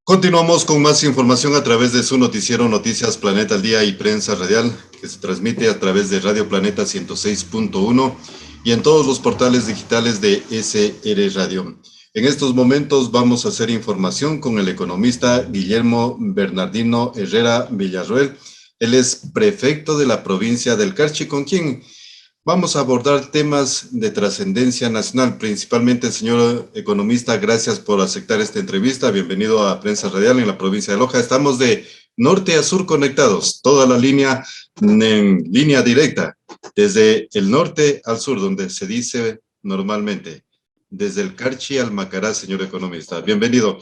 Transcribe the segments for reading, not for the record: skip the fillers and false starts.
Continuamos con más información a través de su noticiero Noticias Planeta al Día y Prensa Radial, que se transmite a través de Radio Planeta 106.1 y en todos los portales digitales de SR Radio. En estos momentos vamos a hacer información con el economista Guillermo Bernardino Herrera Villarroel. Él es prefecto de la provincia del Carchi, con quien vamos a abordar temas de trascendencia nacional, principalmente, señor economista, gracias por aceptar esta entrevista. Bienvenido a Prensa Radial en la provincia de Loja. Estamos de norte a sur conectados, toda la línea en línea directa, desde el norte al sur, donde se dice normalmente, desde el Carchi al Macará, señor economista. Bienvenido.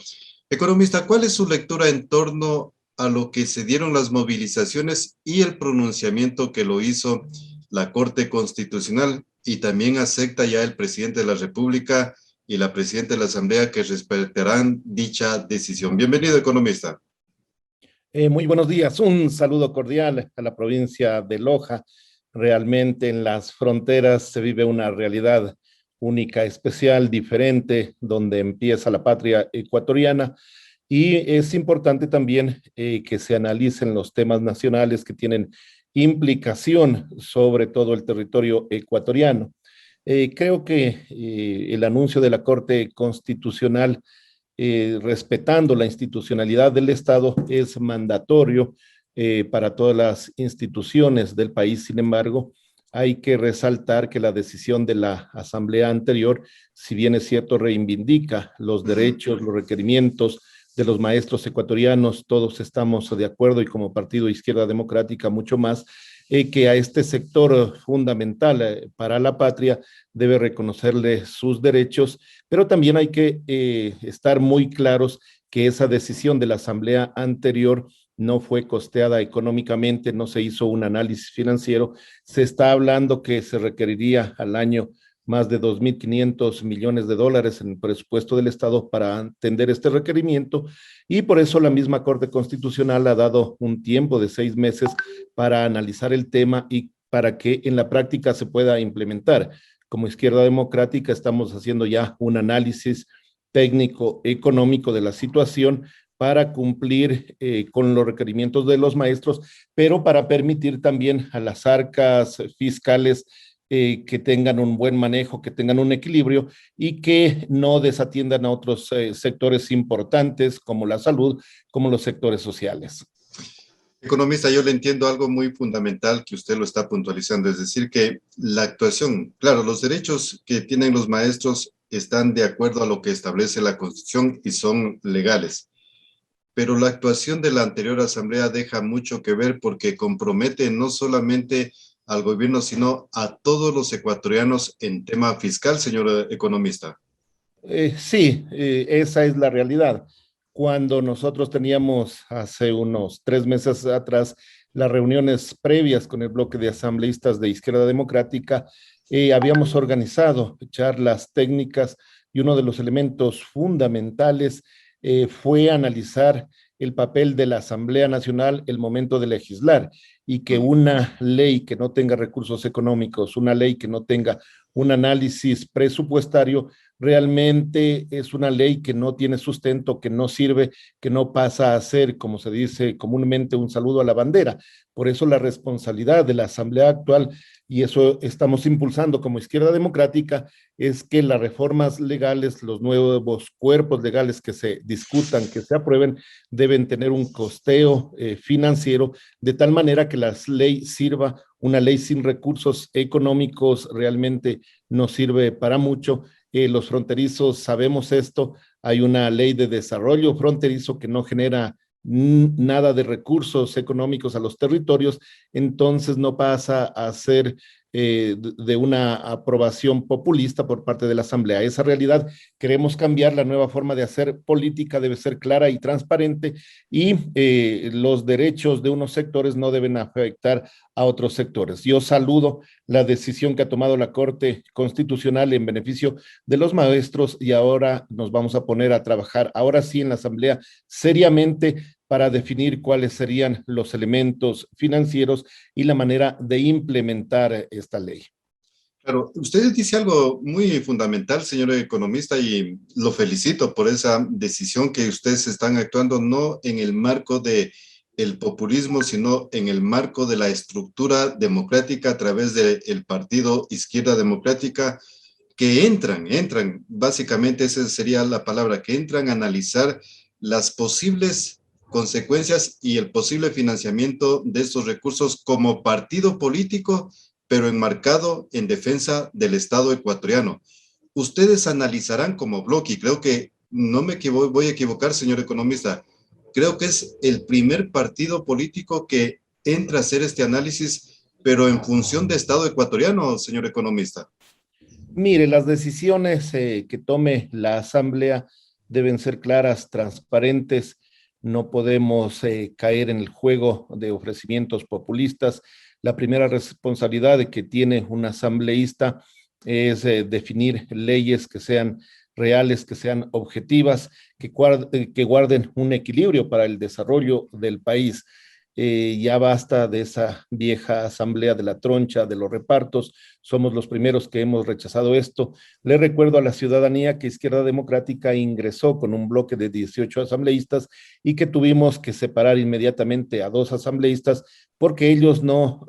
Economista, ¿cuál es su lectura en torno a lo que se dieron las movilizaciones y el pronunciamiento que lo hizo la Corte Constitucional, y también acepta ya el presidente de la República y la presidenta de la Asamblea que respetarán dicha decisión? Bienvenido, economista. Muy buenos días, un saludo cordial a la provincia de Loja. Realmente en las fronteras se vive una realidad única, especial, diferente, donde empieza la patria ecuatoriana, y es importante también que se analicen los temas nacionales que tienen implicación sobre todo el territorio ecuatoriano. Creo que el anuncio de la Corte Constitucional, respetando la institucionalidad del Estado, es mandatorio para todas las instituciones del país. Sin embargo, hay que resaltar que la decisión de la Asamblea anterior, si bien es cierto, reivindica los derechos, los requerimientos de los maestros ecuatorianos. Todos estamos de acuerdo, y como Partido Izquierda Democrática mucho más, que a este sector fundamental para la patria debe reconocerle sus derechos, pero también hay que estar muy claros que esa decisión de la Asamblea anterior no fue costeada económicamente, no se hizo un análisis financiero. Se está hablando que se requeriría al año más de 2.500 millones de dólares en el presupuesto del Estado para atender este requerimiento, y por eso la misma Corte Constitucional ha dado un tiempo de 6 meses para analizar el tema y para que en la práctica se pueda implementar. Como Izquierda Democrática estamos haciendo ya un análisis técnico económico de la situación para cumplir con los requerimientos de los maestros, pero para permitir también a las arcas fiscales que tengan un buen manejo, que tengan un equilibrio y que no desatiendan a otros sectores importantes como la salud, como los sectores sociales. Economista, yo le entiendo algo muy fundamental que usted lo está puntualizando, es decir, que la actuación, claro, los derechos que tienen los maestros están de acuerdo a lo que establece la Constitución y son legales, pero la actuación de la anterior Asamblea deja mucho que ver, porque compromete no solamente al gobierno, sino a todos los ecuatorianos en tema fiscal, señor economista. Sí, esa es la realidad. Cuando nosotros teníamos hace unos 3 meses atrás las reuniones previas con el bloque de asambleístas de Izquierda Democrática, habíamos organizado charlas técnicas, y uno de los elementos fundamentales fue analizar el papel de la Asamblea Nacional el momento de legislar, y que una ley que no tenga recursos económicos, una ley que no tenga un análisis presupuestario, realmente es una ley que no tiene sustento, que no sirve, que no pasa a ser, como se dice comúnmente, un saludo a la bandera. Por eso la responsabilidad de la Asamblea actual, y eso estamos impulsando como Izquierda Democrática, es que las reformas legales, los nuevos cuerpos legales que se discutan, que se aprueben, deben tener un costeo financiero, de tal manera que la ley sirva. Una ley sin recursos económicos realmente no sirve para mucho. Los fronterizos sabemos esto. Hay una ley de desarrollo fronterizo que no genera nada de recursos económicos a los territorios, entonces no pasa a ser de una aprobación populista por parte de la Asamblea. Esa realidad queremos cambiar. La nueva forma de hacer política debe ser clara y transparente, y los derechos de unos sectores no deben afectar a otros sectores. Yo saludo la decisión que ha tomado la Corte Constitucional en beneficio de los maestros, y ahora nos vamos a poner a trabajar, ahora sí en la Asamblea, seriamente para definir cuáles serían los elementos financieros y la manera de implementar esta ley. Claro, usted dice algo muy fundamental, señor economista, y lo felicito por esa decisión que ustedes están actuando no en el marco de el populismo, sino en el marco de la estructura democrática a través del partido Izquierda Democrática, que básicamente esa sería la palabra, que entran a analizar las posibles consecuencias y el posible financiamiento de estos recursos como partido político, pero enmarcado en defensa del Estado ecuatoriano. Ustedes analizarán como bloque, y creo que no me voy a equivocar, señor economista, creo que es el primer partido político que entra a hacer este análisis, pero en función de Estado ecuatoriano, señor economista. Mire, las decisiones que tome la Asamblea deben ser claras, transparentes. No podemos caer en el juego de ofrecimientos populistas. La primera responsabilidad que tiene un asambleísta es definir leyes que sean reales, que sean objetivas, que guarden un equilibrio para el desarrollo del país. Ya basta de esa vieja asamblea de la troncha, de los repartos. Somos los primeros que hemos rechazado esto. Le recuerdo a la ciudadanía que Izquierda Democrática ingresó con un bloque de 18 asambleístas y que tuvimos que separar inmediatamente a 2 asambleístas porque ellos no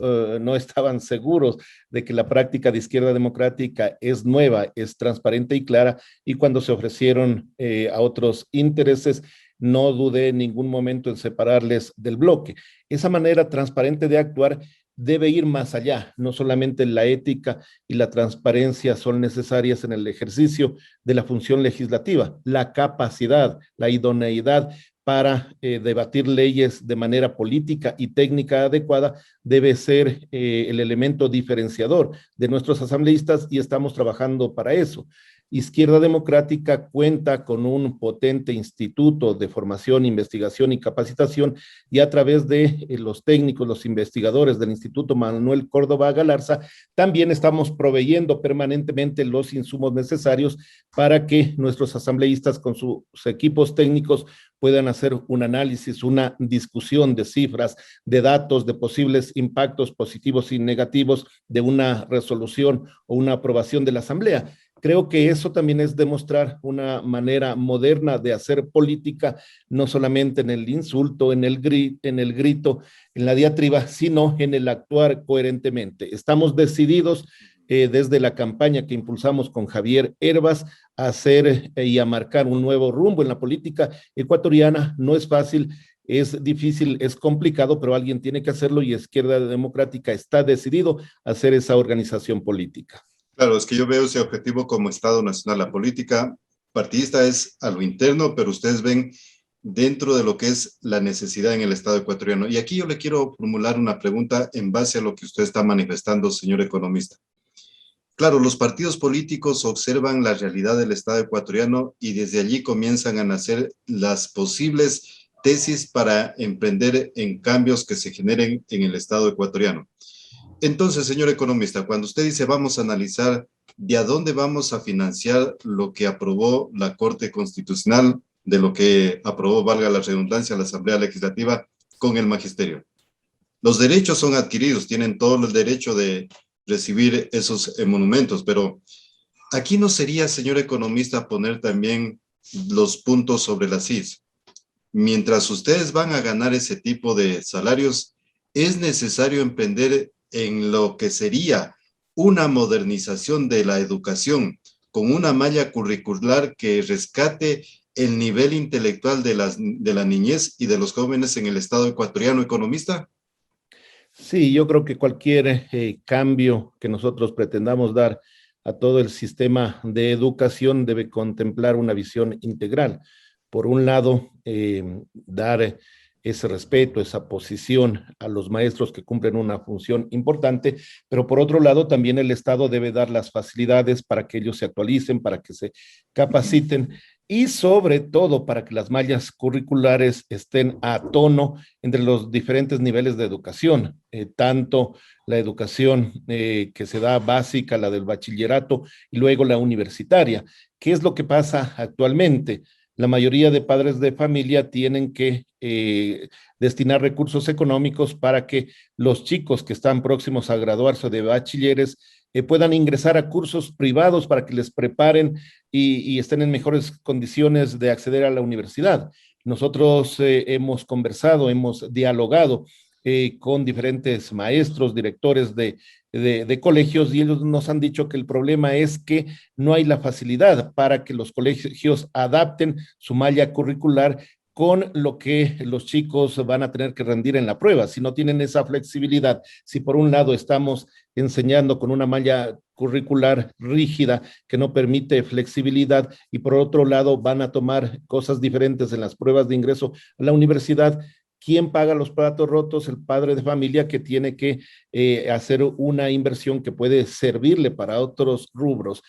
estaban seguros de que la práctica de Izquierda Democrática es nueva, es transparente y clara, y cuando se ofrecieron a otros intereses, no dudé en ningún momento en separarles del bloque. Esa manera transparente de actuar debe ir más allá. No solamente la ética y la transparencia son necesarias en el ejercicio de la función legislativa, la capacidad, la idoneidad para debatir leyes de manera política y técnica adecuada debe ser el elemento diferenciador de nuestros asambleístas, y estamos trabajando para eso. Izquierda Democrática cuenta con un potente instituto de formación, investigación y capacitación, y a través de los técnicos, los investigadores del Instituto Manuel Córdoba Galarza, también estamos proveyendo permanentemente los insumos necesarios para que nuestros asambleístas con sus equipos técnicos puedan hacer un análisis, una discusión de cifras, de datos, de posibles impactos positivos y negativos de una resolución o una aprobación de la Asamblea. Creo que eso también es demostrar una manera moderna de hacer política, no solamente en el insulto, en el grito, en la diatriba, sino en el actuar coherentemente. Estamos decididos desde la campaña que impulsamos con Javier Hervas a hacer y a marcar un nuevo rumbo en la política ecuatoriana. No es fácil, es difícil, es complicado, pero alguien tiene que hacerlo, y Izquierda Democrática está decidido a hacer esa organización política. Claro, es que yo veo ese objetivo como Estado Nacional. La política partidista es a lo interno, pero ustedes ven dentro de lo que es la necesidad en el Estado ecuatoriano. Y aquí yo le quiero formular una pregunta en base a lo que usted está manifestando, señor economista. Claro, los partidos políticos observan la realidad del Estado ecuatoriano y desde allí comienzan a nacer las posibles tesis para emprender en cambios que se generen en el Estado ecuatoriano. Entonces, señor economista, cuando usted dice vamos a analizar de a dónde vamos a financiar lo que aprobó la Corte Constitucional, de lo que aprobó, valga la redundancia, la Asamblea Legislativa con el Magisterio. Los derechos son adquiridos, tienen todo el derecho de recibir esos monumentos, pero aquí no sería, señor economista, poner también los puntos sobre las is. Mientras ustedes van a ganar ese tipo de salarios, es necesario emprender en lo que sería una modernización de la educación con una malla curricular que rescate el nivel intelectual de la niñez y de los jóvenes en el Estado ecuatoriano. ¿Economista? Sí, yo creo que cualquier cambio que nosotros pretendamos dar a todo el sistema de educación debe contemplar una visión integral. Por un lado, dar ese respeto, esa posición a los maestros que cumplen una función importante, pero por otro lado también el Estado debe dar las facilidades para que ellos se actualicen, para que se capaciten, y sobre todo para que las mallas curriculares estén a tono entre los diferentes niveles de educación, tanto la educación que se da básica, la del bachillerato, y luego la universitaria. ¿Qué es lo que pasa actualmente? La mayoría de padres de familia tienen que destinar recursos económicos para que los chicos que están próximos a graduarse de bachilleres puedan ingresar a cursos privados para que les preparen y estén en mejores condiciones de acceder a la universidad. Nosotros hemos conversado, hemos dialogado con diferentes maestros, directores de colegios, y ellos nos han dicho que el problema es que no hay la facilidad para que los colegios adapten su malla curricular con lo que los chicos van a tener que rendir en la prueba. Si no tienen esa flexibilidad, si por un lado estamos enseñando con una malla curricular rígida que no permite flexibilidad, y por otro lado van a tomar cosas diferentes en las pruebas de ingreso a la universidad, ¿quién paga los platos rotos? El padre de familia, que tiene que hacer una inversión que puede servirle para otros rubros,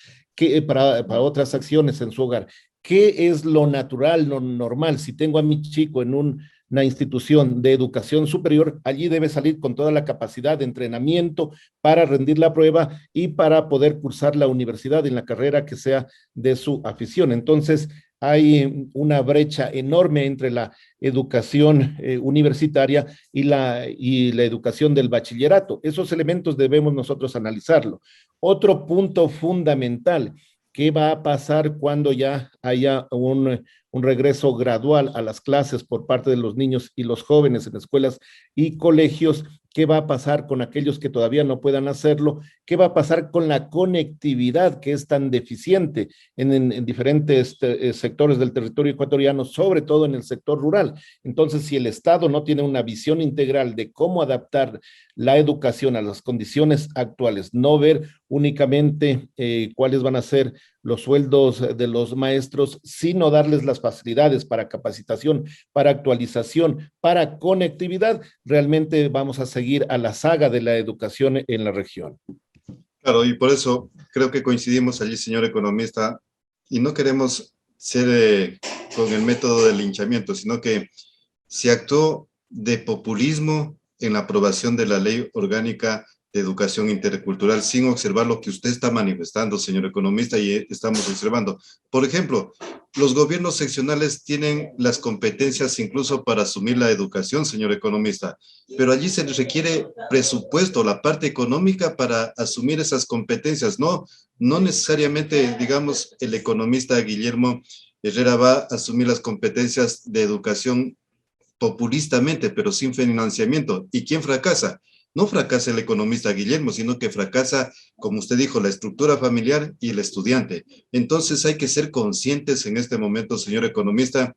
para otras acciones en su hogar. ¿Qué es lo natural, lo normal? Si tengo a mi chico en una institución de educación superior, allí debe salir con toda la capacidad de entrenamiento para rendir la prueba y para poder cursar la universidad en la carrera que sea de su afición. Entonces, hay una brecha enorme entre la educación universitaria y la educación del bachillerato. Esos elementos debemos nosotros analizarlo. Otro punto fundamental: ¿qué va a pasar cuando ya haya un regreso gradual a las clases por parte de los niños y los jóvenes en escuelas y colegios? ¿Qué va a pasar con aquellos que todavía no puedan hacerlo? ¿Qué va a pasar con la conectividad, que es tan deficiente en diferentes sectores del territorio ecuatoriano, sobre todo en el sector rural? Entonces, si el Estado no tiene una visión integral de cómo adaptar la educación a las condiciones actuales, no ver únicamente cuáles van a ser los sueldos de los maestros, sino darles las facilidades para capacitación, para actualización, para conectividad, realmente vamos a seguir a la saga de la educación en la región. Claro, y por eso creo que coincidimos allí, señor economista, y no queremos ser con el método del linchamiento, sino que se actuó de populismo en la aprobación de la ley orgánica de educación intercultural sin observar lo que usted está manifestando, señor economista, y estamos observando. Por ejemplo, los gobiernos seccionales tienen las competencias incluso para asumir la educación, señor economista, pero allí se les requiere presupuesto, la parte económica para asumir esas competencias. No necesariamente, digamos, el economista Guillermo Herrera va a asumir las competencias de educación populistamente, pero sin financiamiento. ¿Y quién fracasa? No fracasa el economista Guillermo, sino que fracasa, como usted dijo, la estructura familiar y el estudiante. Entonces hay que ser conscientes en este momento, señor economista,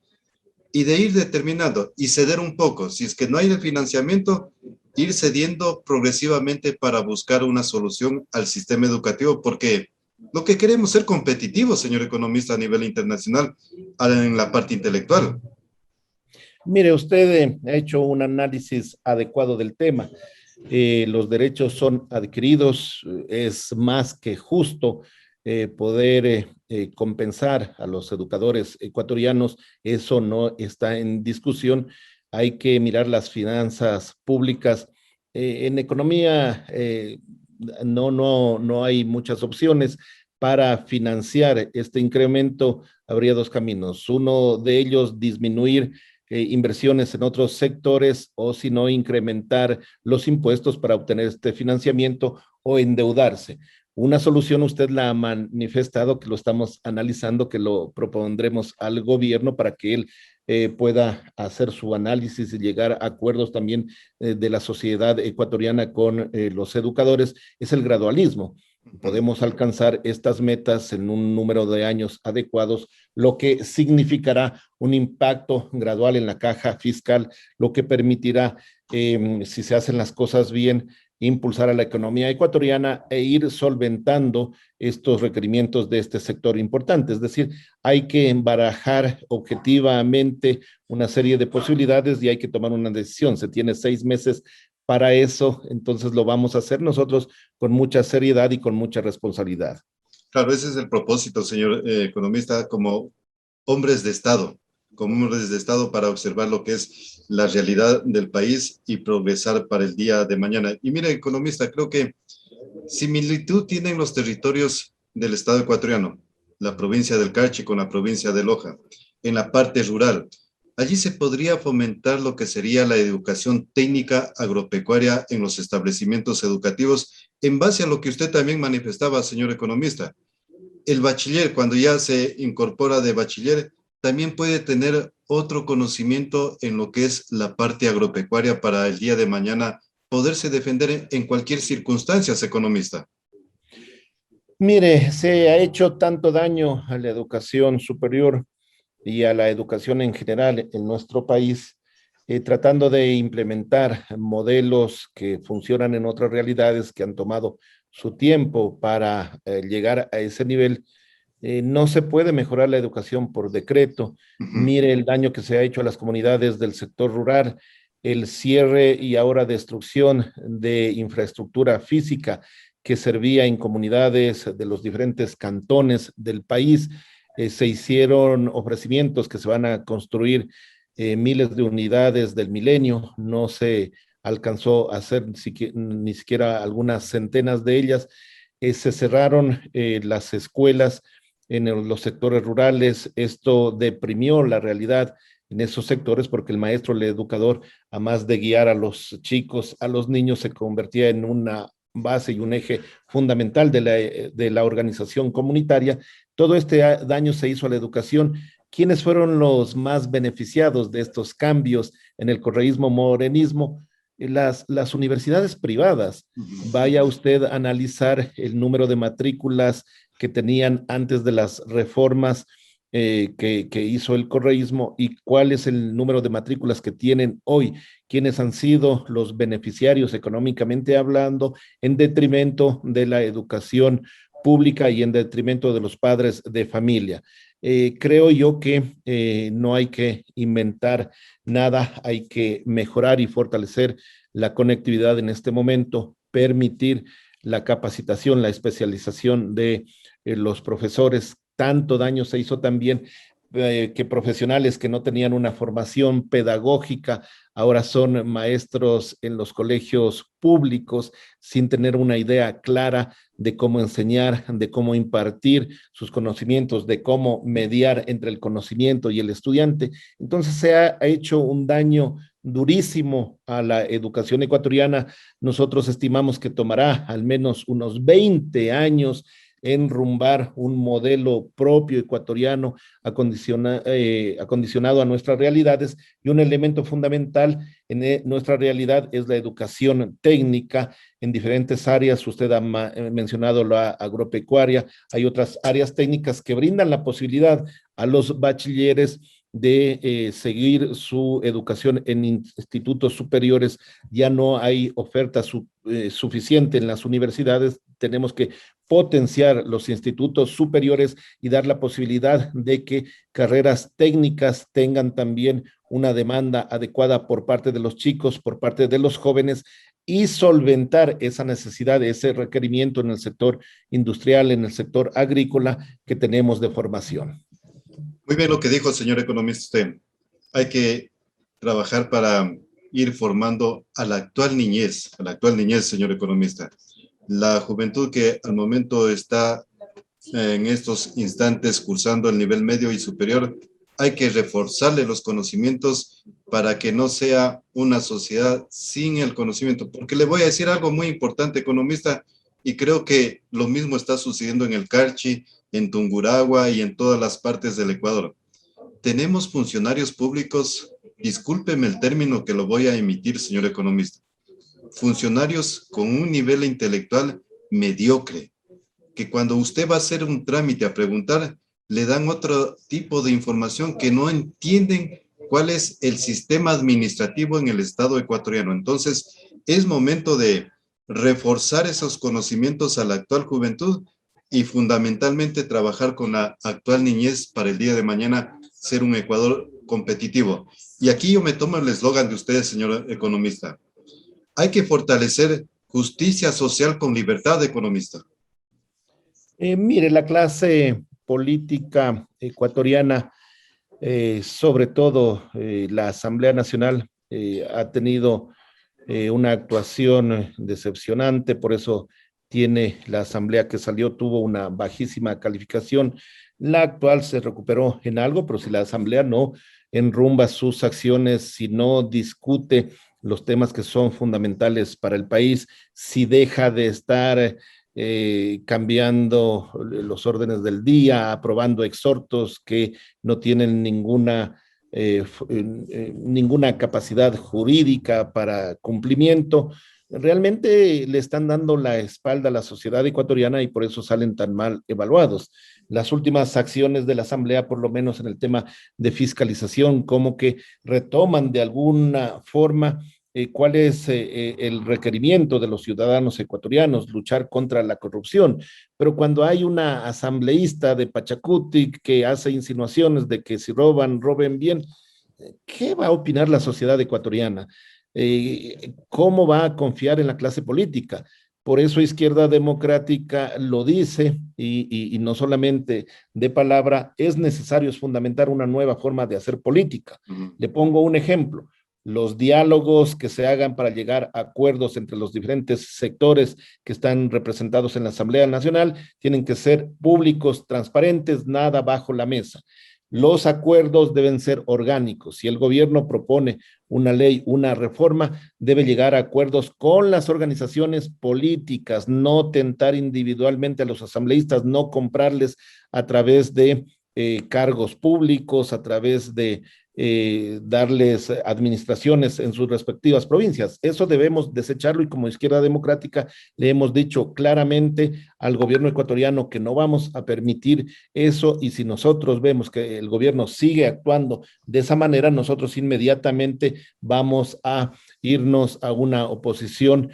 y de ir determinando y ceder un poco. Si es que no hay el financiamiento, ir cediendo progresivamente para buscar una solución al sistema educativo, porque lo que queremos es ser competitivos, señor economista, a nivel internacional, en la parte intelectual. Mire, usted ha hecho un análisis adecuado del tema. Los derechos son adquiridos, es más que justo poder compensar a los educadores ecuatorianos, eso no está en discusión. Hay que mirar las finanzas públicas. En economía no hay muchas opciones para financiar este incremento. Habría dos caminos: uno de ellos, disminuir inversiones en otros sectores, o si no, incrementar los impuestos para obtener este financiamiento, o endeudarse. Una solución usted la ha manifestado, que lo estamos analizando, que lo propondremos al gobierno para que él pueda hacer su análisis y llegar a acuerdos también de la sociedad ecuatoriana con los educadores, es el gradualismo. Podemos alcanzar estas metas en un número de años adecuados, lo que significará un impacto gradual en la caja fiscal, lo que permitirá, si se hacen las cosas bien, impulsar a la economía ecuatoriana e ir solventando estos requerimientos de este sector importante. Es decir, hay que embarajar objetivamente una serie de posibilidades y hay que tomar una decisión. Se tiene 6 meses para eso, entonces lo vamos a hacer nosotros con mucha seriedad y con mucha responsabilidad. Claro, ese es el propósito, señor economista, como hombres de Estado para observar lo que es la realidad del país y progresar para el día de mañana. Y mire, economista, creo que similitud tienen los territorios del Estado ecuatoriano, la provincia del Carchi con la provincia de Loja, en la parte rural. allí se podría fomentar lo que sería la educación técnica agropecuaria en los establecimientos educativos, en base a lo que usted también manifestaba, señor economista. El bachiller, cuando ya se incorpora de bachiller, también puede tener otro conocimiento en lo que es la parte agropecuaria para el día de mañana poderse defender en cualquier circunstancia, economista. Mire, se ha hecho tanto daño a la educación superior y a la educación en general en nuestro país, tratando de implementar modelos que funcionan en otras realidades que han tomado su tiempo para llegar a ese nivel. No se puede mejorar la educación por decreto. Mire el daño que se ha hecho a las comunidades del sector rural, el cierre y ahora destrucción de infraestructura física que servía en comunidades de los diferentes cantones del país. Se hicieron ofrecimientos que se van a construir miles de unidades del milenio, no se alcanzó a hacer ni siquiera algunas centenas de ellas. Se cerraron las escuelas en los sectores rurales. Esto deprimió la realidad en esos sectores porque el maestro, el educador, a más de guiar a los chicos, a los niños, se convertía en una base y un eje fundamental de la organización comunitaria. Todo este daño se hizo a la educación. ¿Quiénes fueron los más beneficiados de estos cambios en el correísmo morenismo? Las universidades privadas. Vaya usted a analizar el número de matrículas que tenían antes de las reformas que hizo el correísmo y cuál es el número de matrículas que tienen hoy, quiénes han sido los beneficiarios económicamente hablando, en detrimento de la educación pública y en detrimento de los padres de familia. Creo yo que no hay que inventar nada, hay que mejorar y fortalecer la conectividad en este momento, permitir la capacitación, la especialización de los profesores. Tanto daño se hizo también que profesionales que no tenían una formación pedagógica ahora son maestros en los colegios públicos sin tener una idea clara de cómo enseñar, de cómo impartir sus conocimientos, de cómo mediar entre el conocimiento y el estudiante. Entonces se ha hecho un daño durísimo a la educación ecuatoriana. Nosotros estimamos que tomará al menos unos 20 años enrumbar un modelo propio ecuatoriano acondicionado a nuestras realidades, y un elemento fundamental en nuestra realidad es la educación técnica en diferentes áreas. Usted ha mencionado la agropecuaria, hay otras áreas técnicas que brindan la posibilidad a los bachilleres de seguir su educación en institutos superiores. Ya no hay oferta suficiente en las universidades, tenemos que potenciar los institutos superiores y dar la posibilidad de que carreras técnicas tengan también una demanda adecuada por parte de los chicos, por parte de los jóvenes, y solventar esa necesidad, ese requerimiento en el sector industrial, en el sector agrícola que tenemos de formación. Muy bien lo que dijo, señor economista, usted. Hay que trabajar para ir formando a la actual niñez, señor economista. La juventud que al momento está en estos instantes cursando el nivel medio y superior, hay que reforzarle los conocimientos para que no sea una sociedad sin el conocimiento. Porque le voy a decir algo muy importante, economista, y creo que lo mismo está sucediendo en el Carchi, en Tungurahua y en todas las partes del Ecuador. Tenemos funcionarios públicos, discúlpeme el término que lo voy a emitir, señor economista, funcionarios con un nivel intelectual mediocre, que cuando usted va a hacer un trámite a preguntar, le dan otro tipo de información que no entienden cuál es el sistema administrativo en el Estado ecuatoriano. Entonces, es momento de reforzar esos conocimientos a la actual juventud y fundamentalmente trabajar con la actual niñez para el día de mañana ser un Ecuador competitivo. Y aquí yo me tomo el eslogan de ustedes, señor economista. Hay que fortalecer justicia social con libertad, economista. Mire, la clase política ecuatoriana, sobre todo la Asamblea Nacional, ha tenido una actuación decepcionante, por eso tiene la asamblea que salió, tuvo una bajísima calificación. La actual se recuperó en algo, pero si la asamblea no enrumba sus acciones, si no discute los temas que son fundamentales para el país, si deja de estar cambiando los órdenes del día, aprobando exhortos que no tienen ninguna capacidad jurídica para cumplimiento, realmente le están dando la espalda a la sociedad ecuatoriana y por eso salen tan mal evaluados. Las últimas acciones de la Asamblea, por lo menos en el tema de fiscalización, como que retoman de alguna forma cuál es el requerimiento de los ciudadanos ecuatorianos, luchar contra la corrupción. Pero cuando hay una asambleísta de Pachacuti que hace insinuaciones de que si roban, roben bien, ¿qué va a opinar la sociedad ecuatoriana? ¿Cómo va a confiar en la clase política? Por eso Izquierda Democrática lo dice y no solamente de palabra, es necesario, es fundamental una nueva forma de hacer política. Le pongo un ejemplo. Los diálogos que se hagan para llegar a acuerdos entre los diferentes sectores que están representados en la Asamblea Nacional tienen que ser públicos, transparentes, nada bajo la mesa. Los acuerdos deben ser orgánicos. Si el gobierno propone una ley, una reforma, debe llegar a acuerdos con las organizaciones políticas, no tentar individualmente a los asambleístas, no comprarles a través de cargos públicos, a través de darles administraciones en sus respectivas provincias. Eso debemos desecharlo y como Izquierda Democrática le hemos dicho claramente al gobierno ecuatoriano que no vamos a permitir eso y si nosotros vemos que el gobierno sigue actuando de esa manera, nosotros inmediatamente vamos a irnos a una oposición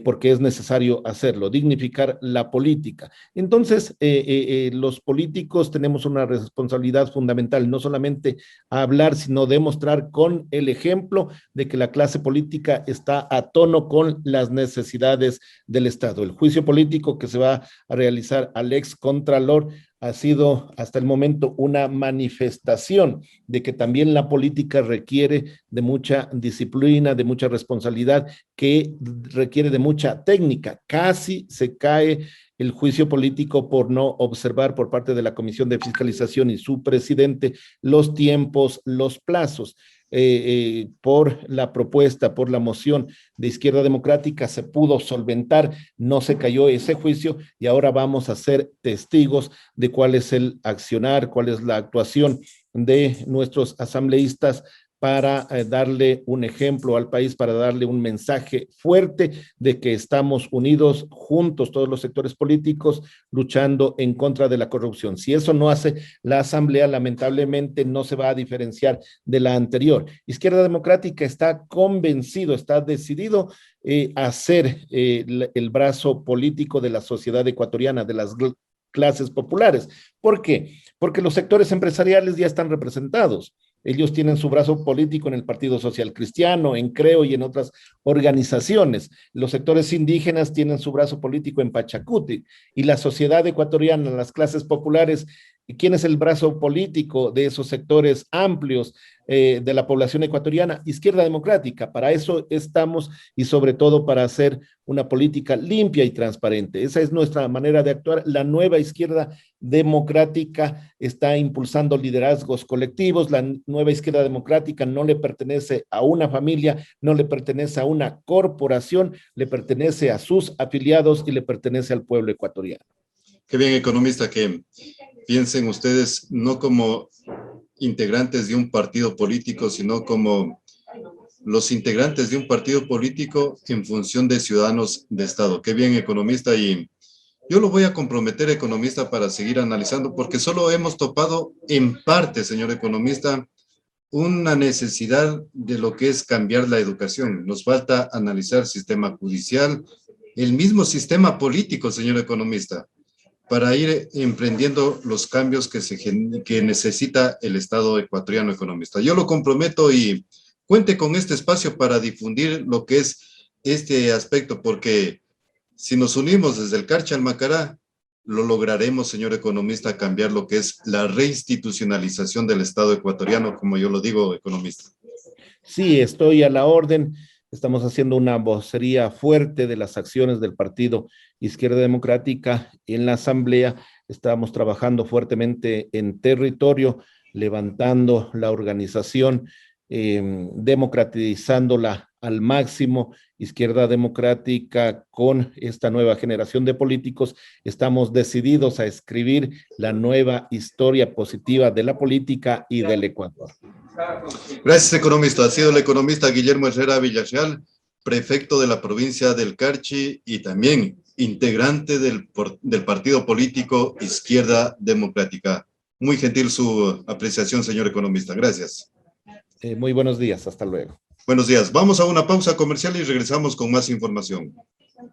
porque es necesario hacerlo, dignificar la política. Entonces, los políticos tenemos una responsabilidad fundamental, no solamente a hablar, sino demostrar con el ejemplo de que la clase política está a tono con las necesidades del Estado. El juicio político que se va a realizar al ex contralor ha sido hasta el momento una manifestación de que también la política requiere de mucha disciplina, de mucha responsabilidad, que requiere de mucha técnica. Casi se cae el juicio político por no observar por parte de la Comisión de Fiscalización y su presidente los tiempos, los plazos. Por la propuesta, por la moción de Izquierda Democrática se pudo solventar, no se cayó ese juicio y ahora vamos a ser testigos de cuál es el accionar, cuál es la actuación de nuestros asambleístas para darle un ejemplo al país, para darle un mensaje fuerte de que estamos unidos juntos, todos los sectores políticos, luchando en contra de la corrupción. Si eso no hace la Asamblea, lamentablemente no se va a diferenciar de la anterior. Izquierda Democrática está convencido, está decidido a ser el brazo político de la sociedad ecuatoriana, de las clases populares. ¿Por qué? Porque los sectores empresariales ya están representados. Ellos tienen su brazo político en el Partido Social Cristiano, en Creo y en otras organizaciones. Los sectores indígenas tienen su brazo político en Pachacuti y la sociedad ecuatoriana, las clases populares, ¿quién es el brazo político de esos sectores amplios de la población ecuatoriana? Izquierda Democrática. Para eso estamos y sobre todo para hacer una política limpia y transparente. Esa es nuestra manera de actuar. La nueva Izquierda Democrática está impulsando liderazgos colectivos. La nueva Izquierda Democrática no le pertenece a una familia, no le pertenece a una corporación, le pertenece a sus afiliados y le pertenece al pueblo ecuatoriano. Qué bien, economista, que piensen ustedes no como integrantes de un partido político, sino como los integrantes de un partido político en función de ciudadanos de Estado. Qué bien, economista, y yo lo voy a comprometer, economista, para seguir analizando, porque solo hemos topado en parte, señor economista, una necesidad de lo que es cambiar la educación. Nos falta analizar sistema judicial, el mismo sistema político, señor economista, para ir emprendiendo los cambios que necesita el Estado ecuatoriano, economista. Yo lo comprometo y cuente con este espacio para difundir lo que es este aspecto, porque si nos unimos desde el Carchi al Macará, lo lograremos, señor economista, cambiar lo que es la reinstitucionalización del Estado ecuatoriano, como yo lo digo, economista. Sí, estoy a la orden. Estamos haciendo una vocería fuerte de las acciones del Partido Izquierda Democrática en la Asamblea. Estamos trabajando fuertemente en territorio levantando la organización, democratizándola al máximo. Izquierda Democrática, con esta nueva generación de políticos, estamos decididos a escribir la nueva historia positiva de la política y del Ecuador. Gracias, economista. Ha sido el economista Guillermo Herrera Villarreal, prefecto de la provincia del Carchi y también integrante del partido político Izquierda Democrática. Muy gentil su apreciación, señor economista. Gracias. Muy buenos días. Hasta luego. Buenos días. Vamos a una pausa comercial y regresamos con más información.